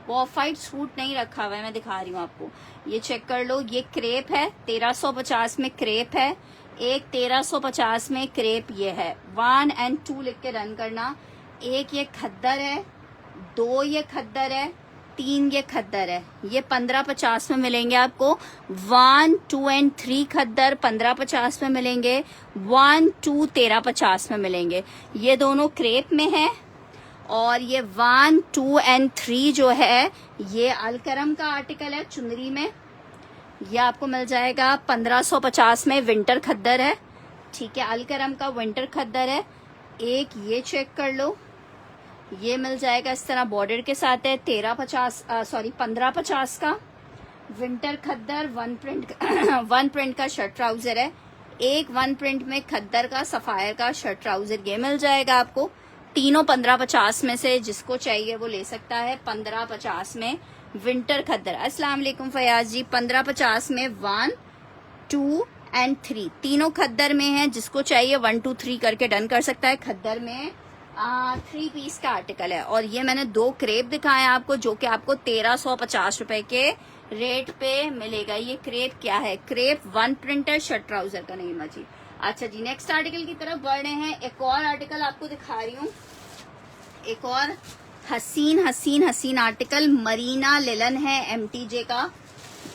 वो ऑफ वाइट सूट नहीं रखा हुआ है, मैं दिखा रही हूँ आपको। ये चेक कर लो, ये क्रेप है, 1350 में क्रेप है। एक 1350 में क्रेप ये है। 1 और 2 लिख के रन करना। एक ये खद्दर है, 2 ये खद्दर है, 3 ये खद्दर है। ये 1550 में मिलेंगे आपको। 1, 2 और 3 खद्दर 1550 में मिलेंगे। 1, 2 1350 में मिलेंगे। ये दोनों क्रेप में है। और ये 1, 2 और 3 जो है ये अलकरम का आर्टिकल है चुनरी में। ये आपको मिल जाएगा 1550 में। विंटर खद्दर है, ठीक है, अलकरम का विंटर खद्दर है। एक ये चेक कर लो, ये मिल जाएगा इस तरह बॉर्डर के साथ है। 1550 का विंटर खद्दर। वन प्रिंट का शर्ट ट्राउजर है। एक 1 प्रिंट में खद्दर का सफायर का शर्ट ट्राउजर ये मिल जाएगा आपको। तीनों 1550 में से जिसको चाहिए वो ले सकता है। 1550 में विंटर खद्दर। अस्सलाम वालेकुम फयाज जी। 1550 में 1, 2 और 3 तीनों खद्दर में है। जिसको चाहिए 1, 2, 3 करके डन कर सकता है। खद्दर में 3 पीस का आर्टिकल है। और ये मैंने 2 क्रेप दिखाए हैं आपको, जो कि आपको 1350 रुपए के रेट पे मिलेगा। ये क्रेप क्या है? क्रेप 1 प्रिंटर शर्ट ट्राउजर का नहीं है जी। अच्छा जी, नेक्स्ट आर्टिकल की तरफ बढ़ रहे हैं। एक और आर्टिकल आपको दिखा रही हूँ। एक और हसीन आर्टिकल मरीना लिलन है, MTJ का।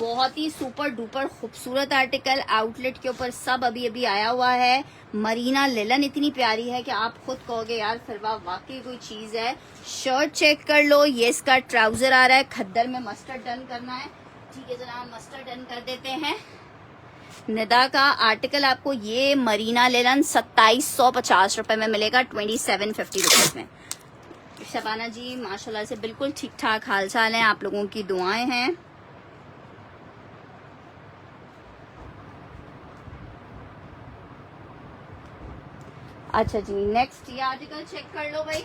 बहुत ही सुपर डुपर खूबसूरत आर्टिकल। आउटलेट के ऊपर सब अभी आया हुआ है। मरीना लिलन इतनी प्यारी है कि आप खुद कहोगे यार फिरवा वाकई कोई चीज है। शर्ट चेक कर लो, ये इसका ट्राउजर आ रहा है। खद्दर में मस्टर्ड डन करना है, ठीक है जनाब, मस्टर्ड डन कर देते हैं। निदा का आर्टिकल आपको ये मरीना लिलन 2750 रुपए में मिलेगा, 2750 रुपीज में। शबाना जी माशाल्लाह से बिल्कुल ठीक ठाक हाल चाल है, आप लोगों की दुआएं हैं। अच्छा जी, नेक्स्ट ये आर्टिकल चेक कर लो भाई।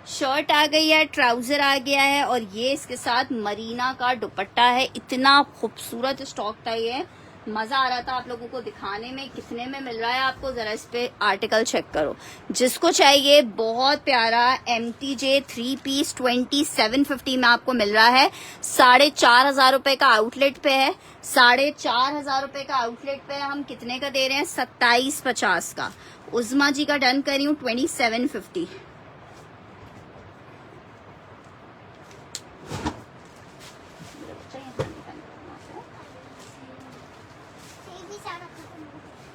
शर्ट आ गई है, ट्राउजर आ गया है और ये इसके साथ मरीना का दुपट्टा है। इतना खूबसूरत स्टॉक था, ये मजा आ रहा था आप लोगों को दिखाने में। कितने में मिल रहा है आपको जरा इस पे आर्टिकल चेक करो। जिसको चाहिए बहुत प्यारा MTJ 3 पीस 2750 में आपको मिल रहा है। 4500 रुपए का आउटलेट पे है। 4500 रुपए का आउटलेट पे हम कितने का दे रहे हैं? 2750 का। उज़मा जी का डन करी हूँ 2750।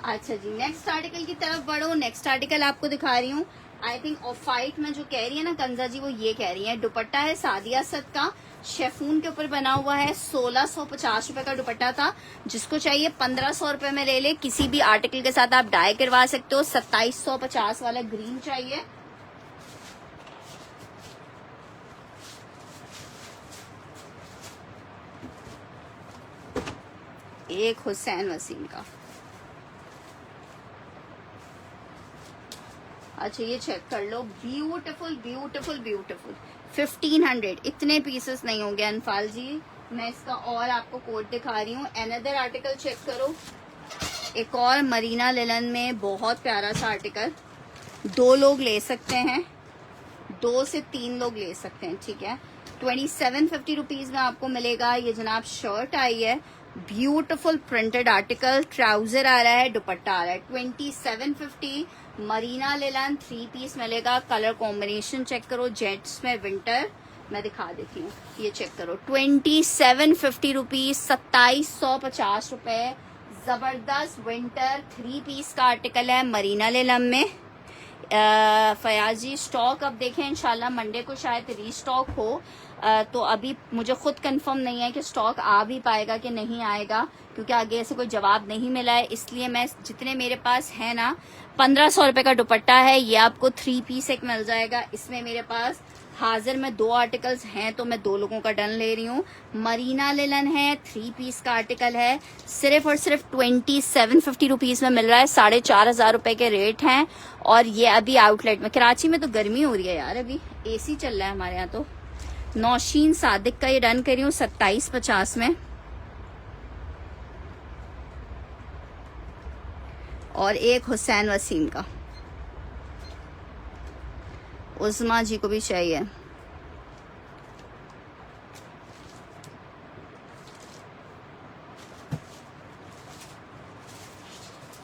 अच्छा जी, नेक्स्ट आर्टिकल की तरफ बढ़ो। नेक्स्ट आर्टिकल आपको दिखा रही हूँ। आई थिंक ऑफ वाइट में जो कह रही है ना कंजा जी, वो ये कह रही है। दुपट्टा है सादिया सत का, शेफून के ऊपर बना हुआ है। 1650 रुपए का दुपट्टा था। जिसको चाहिए 1500 रुपए में ले ले। किसी भी आर्टिकल के साथ आप डाई करवा सकते हो। 2750 वाला ग्रीन चाहिए। एक हुसैन वसीम का। अच्छा ये चेक कर लो, ब्यूटीफुल 1500। इतने पीसेस नहीं होंगे अनफाल जी। मैं इसका और आपको कोड दिखा रही हूँ। अनदर आर्टिकल चेक करो। एक और मरीना लिलन में बहुत प्यारा सा आर्टिकल। 2 लोग ले सकते हैं, 2 से 3 लोग ले सकते हैं, ठीक है। 2750 रुपीज में आपको मिलेगा। ये जनाब शर्ट आई है, ब्यूटीफुल प्रिंटेड आर्टिकल। ट्राउजर आ रहा है, दुपट्टा आ रहा है। 2750 मरीना लिलन 3 पीस मिलेगा। कलर कॉम्बिनेशन चेक करो। जेट्स में विंटर मैं दिखा देती हूँ। ये चेक करो 2750 रुपीज, 2750 रुपए। जबरदस्त विंटर 3 पीस का आर्टिकल है मरीना लिलन में। फयाजी स्टॉक अब देखें इंशाल्लाह मंडे को शायद रीस्टॉक हो। तो अभी मुझे खुद कंफर्म नहीं है कि स्टॉक आ भी पाएगा कि नहीं आएगा, क्योंकि आगे ऐसे कोई जवाब नहीं मिला है। इसलिए मैं जितने मेरे पास है ना, 1500 रुपए का दुपट्टा है। ये आपको 3 पीस एक मिल जाएगा। इसमें मेरे पास हाजिर में 2 आर्टिकल्स हैं, तो मैं 2 लोगों का डन ले रही हूँ। मरीना लिलन है, 3 पीस का आर्टिकल है। सिर्फ और सिर्फ 2750 रुपीज में मिल रहा है। 4500 रुपए के रेट हैं। और ये अभी आउटलेट में, कराची में तो गर्मी हो रही है यार, अभी AC चल रहा है हमारे यहाँ। तो नौशीन सादिक का ये डन करी हूँ 2750 में। और एक हुसैन वसीम का। उज़मा जी को भी चाहिए।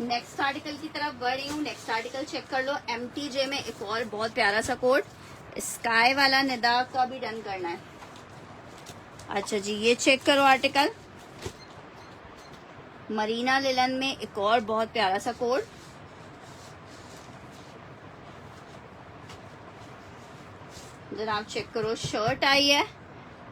नेक्स्ट आर्टिकल की तरफ बढ़ रही हूँ। नेक्स्ट आर्टिकल चेक कर लो। MTJ में एक और बहुत प्यारा सा कोट, स्काई वाला निदाब का भी डन करना है। अच्छा जी, ये चेक करो आर्टिकल, मरीना लिलन में एक और बहुत प्यारा सा कोट। जनाब चेक करो, शर्ट आई है,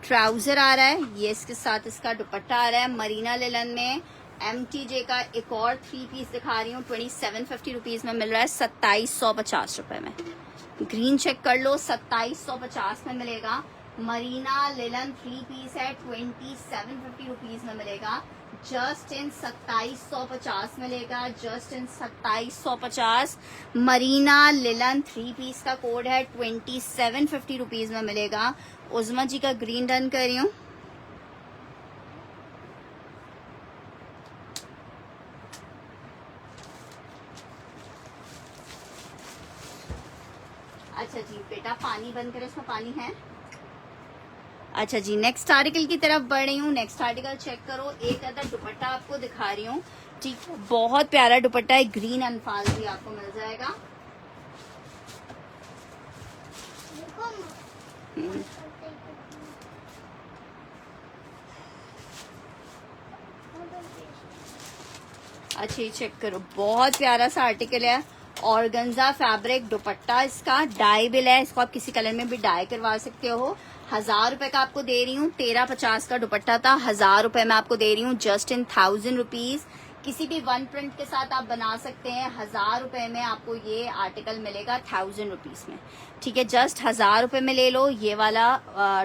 ट्राउजर आ रहा है, ये इसके साथ इसका दुपट्टा आ रहा है। मरीना लिलन में MTJ का एक और 3 पीस दिखा रही हूँ, 2750 रुपीज में मिल रहा है, 2750 रुपए में। ग्रीन चेक कर लो, 2750 में मिलेगा। मरीना लिलन 3 पीस है, 2750 रुपीज में मिलेगा। जस्ट इन 2750 मिलेगा, जस्ट इन 2750। मरीना लिलन 3 पीस का कोड है, 2750 रुपीज में मिलेगा। उज़मा जी का ग्रीन डन कर रही हूँ। अच्छा जी बेटा, पानी बंद करो, इसमें पानी है। अच्छा जी, नेक्स्ट आर्टिकल की तरफ बढ़ रही हूँ। नेक्स्ट आर्टिकल चेक करो, एक अदर दुपट्टा आपको दिखा रही हूँ। ठीक, बहुत प्यारा दुपट्टा है, ग्रीन अनफाल भी आपको मिल जाएगा। अच्छा, ये चेक करो, बहुत प्यारा सा आर्टिकल है, ऑर्गेन्जा फैब्रिक दुपट्टा, इसका डाई बिल है, इसको आप किसी कलर में भी डाई करवा सकते हो। 1000 रुपए का आपको दे रही हूँ। 1350 का दुपट्टा था, 1000 रुपए में आपको दे रही हूँ, जस्ट इन 1000 रुपीज। किसी भी वन प्रिंट के साथ आप बना सकते हैं। 1000 रुपए में आपको ये आर्टिकल मिलेगा 1000 रुपीज में। ठीक है, जस्ट 1000 रुपए में ले लो। ये वाला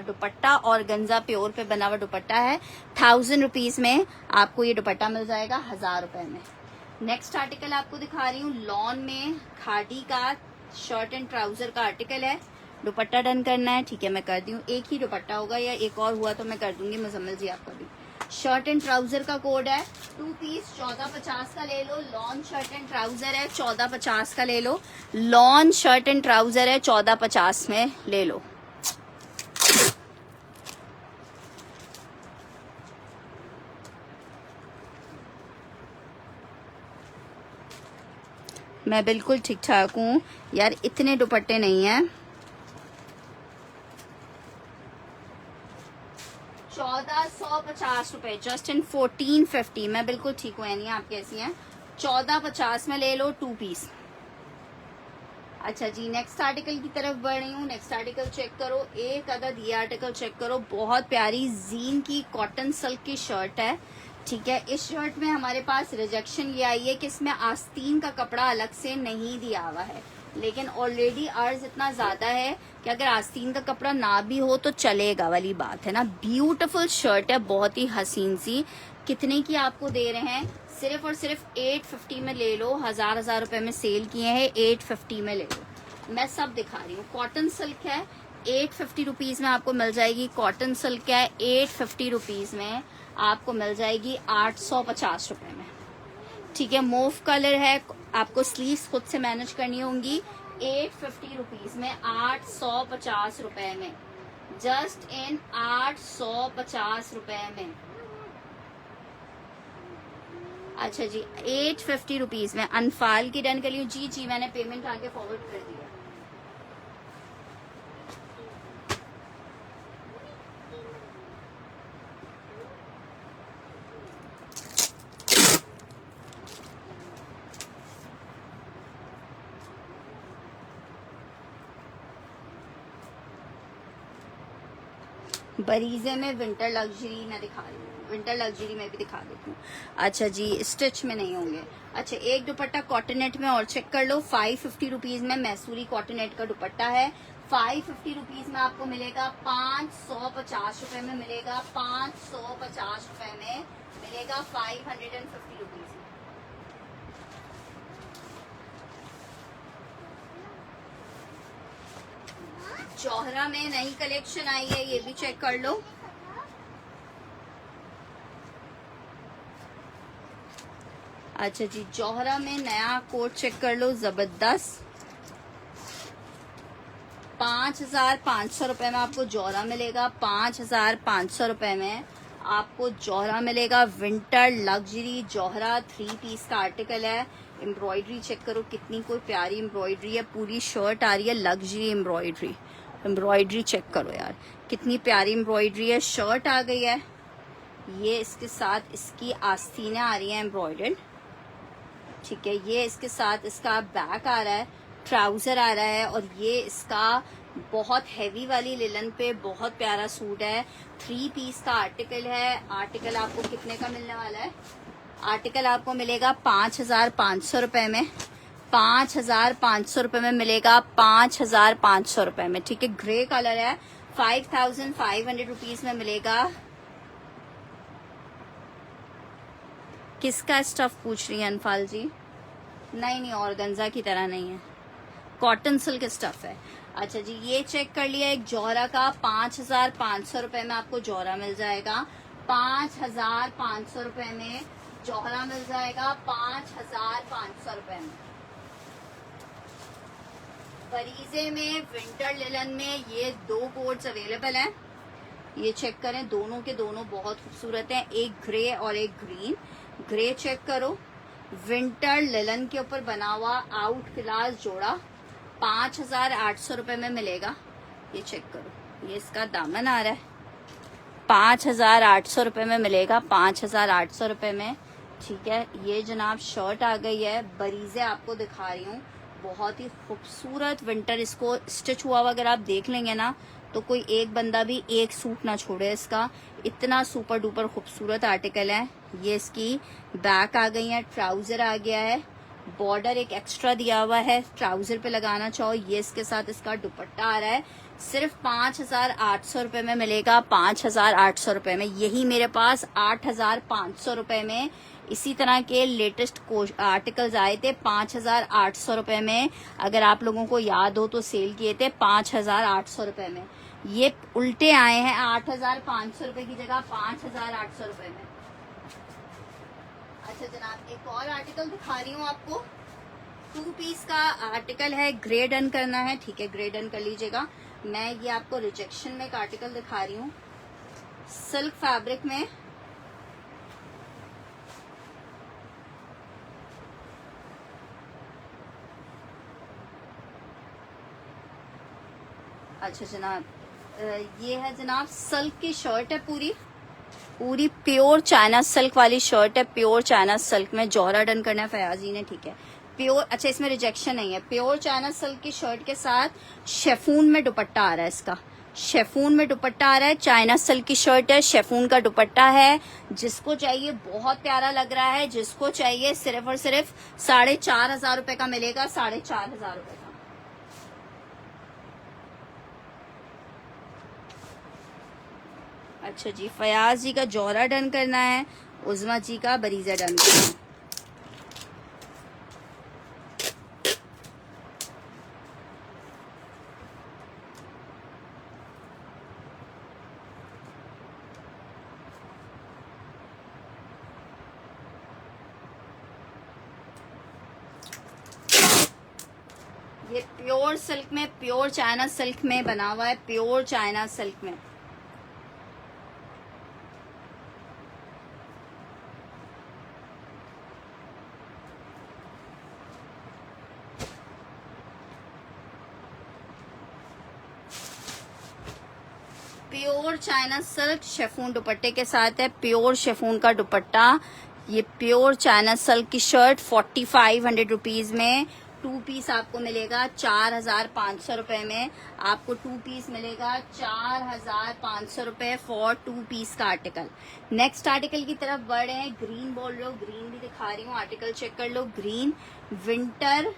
दुपट्टा ऑर्गेन्जा प्योर पे बना हुआ दुपट्टा है, 1000 रुपीज में आपको ये दुपट्टा मिल जाएगा 1000 रुपए में। नेक्स्ट आर्टिकल आपको दिखा रही हूँ, लॉन में खादी का शर्ट एंड ट्राउजर का आर्टिकल है। दुपट्टा डन करना है, ठीक है मैं कर दी हूँ। एक ही दुपट्टा होगा, या एक और हुआ तो मैं कर दूंगी मुजम्मिल जी आपका भी। शर्ट एंड ट्राउजर का कोड है, 2 पीस 1450 का ले लो। लॉन शर्ट एंड ट्राउजर है, 1450 का ले लो। लॉन शर्ट एंड ट्राउजर है, 1450 में ले लो। मैं बिल्कुल ठीक ठाक हूँ यार, इतने दुपट्टे नहीं है। 1450 रुपए, जस्ट इन 1450। मैं बिल्कुल ठीक हूँ, यानी आप कैसी हैं। 1450 में ले लो 2 पीस। अच्छा जी, नेक्स्ट आर्टिकल की तरफ बढ़ रही हूँ। नेक्स्ट आर्टिकल चेक करो, एक अदद ये आर्टिकल चेक करो, बहुत प्यारी जीन की कॉटन सिल्क की शर्ट है। ठीक है, इस शर्ट में हमारे पास रिजेक्शन ये आई है कि इसमें आस्तीन का कपड़ा अलग से नहीं दिया हुआ है, लेकिन ऑलरेडी अर्ज इतना ज्यादा है कि अगर आस्तीन का कपड़ा ना भी हो तो चलेगा वाली बात है ना। ब्यूटीफुल शर्ट है, बहुत ही हसीन सी। कितने की आपको दे रहे हैं? सिर्फ और सिर्फ 850 में ले लो। 1000 रुपए में सेल किए हैं, 850 में ले लो। मैं सब दिखा रही हूँ। कॉटन सिल्क है, 850 रुपीज में आपको मिल जाएगी। कॉटन सिल्क है, 850 रुपीज में आपको मिल जाएगी 850 रुपए में। ठीक है, मूव कलर है, आपको स्लीव्स खुद से मैनेज करनी होंगी। 850 रुपीज में, 850 रुपए में, जस्ट इन 850 रुपए में। अच्छा जी, 850 रुपीज में अनफाल की डन कर ली। जी जी, मैंने पेमेंट आगे फॉरवर्ड कर दिया। बरीजे में विंटर लग्जरी मैं दिखा रही हूँ, विंटर लग्जरी में भी दिखा देती हूँ। अच्छा जी, स्टिच में नहीं होंगे। अच्छा, एक दुपट्टा कॉटनेट में और चेक कर लो, 550 रुपीज में मैसूरी कॉटनेट का दुपट्टा है। 550 रुपीज में आपको मिलेगा, 550 रुपए में मिलेगा, 550 रुपए में मिलेगा, 550 रुपीज में। जौहरा में नई कलेक्शन आई है, ये भी चेक कर लो। अच्छा जी, जौहरा में नया कोट चेक कर लो, जबरदस्त। 5500 रुपए में आपको जौहरा मिलेगा, 5500 रुपए में आपको जौहरा मिलेगा, विंटर लग्जरी जौहरा 3 पीस का आर्टिकल है। एम्ब्रॉयडरी चेक करो कितनी कोई प्यारी एम्ब्रॉयडरी है, पूरी शर्ट आ रही है लग्जरी एम्ब्रॉयडरी। एम्ब्रॉयडरी चेक करो यार कितनी प्यारी एम्ब्रॉयडरी है। शर्ट आ गई है, ये इसके साथ इसकी आस्तीनें आ रही हैं एम्ब्रॉयडर्ड, ठीक है। ये इसके साथ इसका बैक आ रहा है, ट्राउजर आ रहा है, और ये इसका बहुत हैवी वाली लिलन पे बहुत प्यारा सूट है। 3 पीस का आर्टिकल है। आर्टिकल आपको कितने का मिलने वाला है? आर्टिकल आपको मिलेगा 5,500 रुपए में। 5,500 रुपए में मिलेगा, 5,500 रुपए में, ठीक है। ग्रे कलर है, 5,500 रुपीज में मिलेगा। किसका स्टफ पूछ रही है अनफाल जी? नहीं, ऑर्गेन्जा की तरह नहीं है, कॉटन सिल्क स्टफ है। अच्छा जी, ये चेक कर लिया, एक जौहरा का 5,500 रुपए में आपको जौहरा मिल जाएगा। 5,500 रुपए में जौहरा मिल जाएगा, 5,500 रुपए में। फरीजे में विंटर लिलन में ये 2 कोड्स अवेलेबल हैं, ये चेक करें, दोनों के दोनों बहुत खूबसूरत हैं, एक ग्रे और एक ग्रीन। ग्रे चेक करो, विंटर लिलन के ऊपर बना हुआ आउट क्लास जोड़ा 5,800 रुपए में मिलेगा। ये चेक करो, ये इसका दामन आ रहा है, 5,800 रुपए में मिलेगा, 5,800 रुपए में, ठीक है। ये जनाब शर्ट आ गई है, बरीजे आपको दिखा रही हूँ, बहुत ही खूबसूरत विंटर। इसको स्टिच हुआ अगर आप देख लेंगे ना तो कोई एक बंदा भी एक सूट ना छोड़े इसका, इतना सुपर डुपर खूबसूरत आर्टिकल है। ये इसकी बैक आ गई है, ट्राउजर आ गया है, बॉर्डर एक एक्स्ट्रा दिया हुआ है, ट्राउजर पे लगाना चाहो। ये इसके साथ इसका दुपट्टा आ रहा है, सिर्फ 5,800 रुपए में मिलेगा, 5,800 रुपए में। यही मेरे पास 8,500 रुपए में इसी तरह के लेटेस्ट आर्टिकल्स आए थे 5,800 रुपए में। अगर आप लोगों को याद हो तो सेल किए थे 5,800 रुपए में, ये उल्टे आए हैं 8,500 रुपए की जगह 5,800 रुपए में। अच्छा जनाब, एक और आर्टिकल दिखा रही हूँ आपको, 2 पीस का आर्टिकल है, ग्रे डन करना है, ठीक है, ग्रे डन कर लीजिएगा। मैं ये आपको रिजेक्शन में एक आर्टिकल दिखा रही हूँ, सिल्क फैब्रिक में, अच्छा जनाब, ये है जनाब सिल्क की शर्ट है, पूरी प्योर चाइना सिल्क वाली शर्ट है, प्योर चाइना सिल्क में जौहरा डन करना है फयाजी ने, ठीक है, प्योर। अच्छा इसमें रिजेक्शन नहीं है, प्योर चाइना सिल्क की शर्ट के साथ शेफून में दुपट्टा आ रहा है, इसका शेफून में दुपट्टा आ रहा है, चाइना सिल्क की शर्ट है, शेफून का दुपट्टा है। जिसको चाहिए बहुत प्यारा लग रहा है, जिसको चाहिए सिर्फ और सिर्फ 4,500 रुपए का मिलेगा, 4,500 रुपए का। अच्छा जी, फयाज जी का जौहरा डन करना है, उज़मा जी का बरीजा डन करना है। ये प्योर सिल्क में, प्योर चाइना सिल्क में बना हुआ है, प्योर चाइना सिल्क में। प्योर चाइना सिल्क शेफून दुपट्टे के साथ है, प्योर शेफून का दुपट्टा। ये प्योर चाइना सिल्क की शर्ट 4,500 रुपीज में 2 पीस आपको मिलेगा, 4,500 रुपए में आपको 2 पीस मिलेगा, 4,500 रुपए फॉर 2 पीस का आर्टिकल। नेक्स्ट आर्टिकल की तरफ बढ़ रहे हैं, ग्रीन बोल रहे हो, ग्रीन भी दिखा रही हूँ, आर्टिकल चेक कर लो। Green winter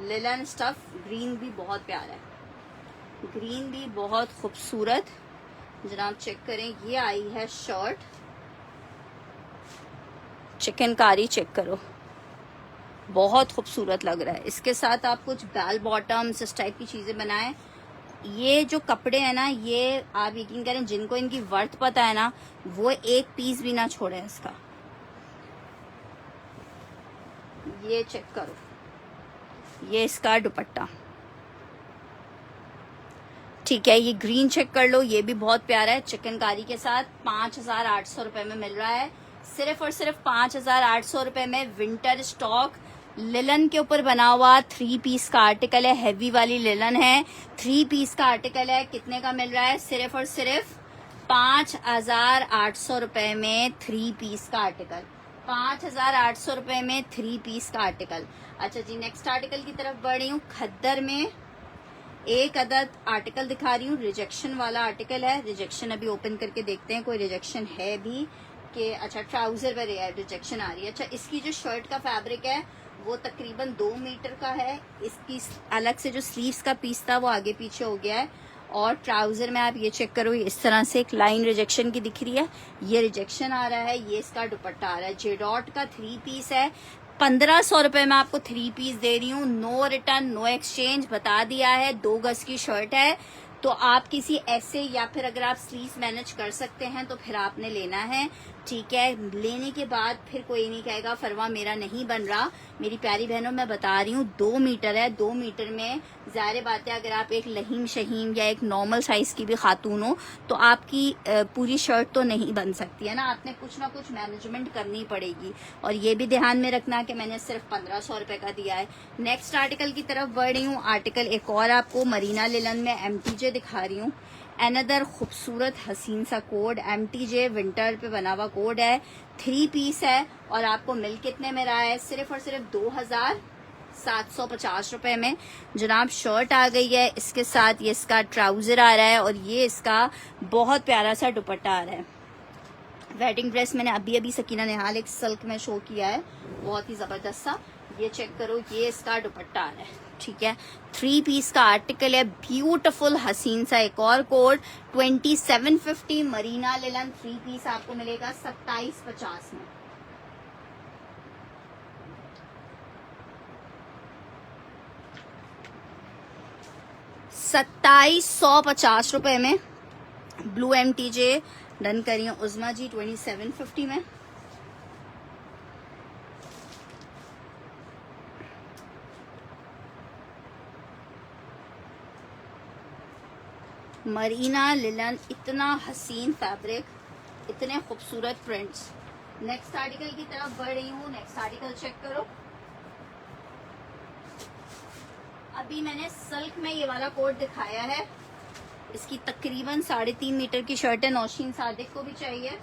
linen stuff, green भी बहुत प्यारा है, ग्रीन भी बहुत खूबसूरत, जनाब चेक करें। ये आई है शर्ट, चिकनकारी चेक करो, बहुत खूबसूरत लग रहा है। इसके साथ आप कुछ बेल बॉटम्स इस टाइप की चीजें बनाएं। ये जो कपड़े हैं ना, ये आप यकीन करें जिनको इनकी वर्थ पता है ना, वो एक पीस भी ना छोड़े इसका। ये चेक करो, ये इसका दुपट्टा, ठीक है, ये ग्रीन चेक कर लो, ये भी बहुत प्यारा है, चिकनकारी के साथ 5,800 रुपए में मिल रहा है। सिर्फ और सिर्फ 5,800 रुपए में विंटर स्टॉक लिलन के ऊपर बना हुआ 3 पीस का आर्टिकल है, हैवी वाली लिलन है, 3 पीस का आर्टिकल है। कितने का मिल रहा है? सिर्फ और सिर्फ 5,800 रुपए में 3 पीस का आर्टिकल, 5,800 रुपए में 3 पीस का आर्टिकल। अच्छा जी, नेक्स्ट आर्टिकल की तरफ बढ़ रही हूँ। खद्दर में एक अदद आर्टिकल दिखा रही हूँ, रिजेक्शन वाला आर्टिकल है। रिजेक्शन अभी ओपन करके देखते हैं कोई रिजेक्शन है भी कि अच्छा ट्राउजर पर रिजेक्शन आ रही है। अच्छा, इसकी जो शर्ट का फैब्रिक है वो तकरीबन 2 मीटर का है। इसकी अलग से जो स्लीव्स का पीस था वो आगे पीछे हो गया है, और ट्राउजर में आप ये चेक करो, इस तरह से एक लाइन रिजेक्शन की दिख रही है, ये रिजेक्शन आ रहा है। ये इसका दुपट्टा आ रहा है, जेडॉट का 3 पीस है। 1,500 रुपए में आपको 3 पीस दे रही हूँ, नो रिटर्न नो एक्सचेंज बता दिया है। 2 गज की शर्ट है, तो आप किसी ऐसे या फिर अगर आप स्लीव्स मैनेज कर सकते हैं तो फिर आपने लेना है। ठीक है, लेने के बाद फिर कोई नहीं कहेगा फरवा मेरा नहीं बन रहा। मेरी प्यारी बहनों, मैं बता रही हूँ 2 मीटर है, 2 मीटर में ज़ाहिर बात है अगर आप एक लहीम शहीम या एक नॉर्मल साइज की भी खातून हो तो आपकी पूरी शर्ट तो नहीं बन सकती है ना, आपने कुछ ना कुछ मैनेजमेंट करनी पड़ेगी। और ये भी ध्यान में रखना कि मैंने सिर्फ 1,500 रुपए का दिया है। नेक्स्ट आर्टिकल की तरफ बढ़ रही हूँ। आर्टिकल एक और आपको मरीना लिलन में MTJ दिखा रही हूँ। अनदर खूबसूरत हसीन सा कोड, MTJ विंटर पे बना हुआ कोड है, 3 पीस है, और आपको मिल कितने में रहा है? सिर्फ और सिर्फ 2,750 रुपए में जनाब शर्ट आ गई है। इसके साथ ये इसका ट्राउजर आ रहा है और ये इसका बहुत प्यारा सा दुपट्टा आ रहा है। वेडिंग ड्रेस मैंने अभी अभी सकीना निहाल एक सिल्क में शो किया है, बहुत ही जबरदस्त सा, ये चेक करो, ये इसका दुपट्टा आ रहा है। ठीक है, 3 पीस का आर्टिकल है, ब्यूटीफुल हसीन सा। एक और कोड 2750 मरीना लिलन 3 पीस आपको मिलेगा 2750 में। ₹2,750 में ब्लू MTJ डन करिए उज़मा जी 2750 में। मरीना लिलन, इतना हसीन फैब्रिक, इतने खूबसूरत प्रिंट्स। नेक्स्ट आर्टिकल की तरफ बढ़ रही हूँ। नेक्स्ट आर्टिकल चेक करो, अभी मैंने सिल्क में ये वाला कोट दिखाया है, इसकी तकरीबन 3.5 मीटर की शर्ट है, नौशीन सादिक को भी चाहिए।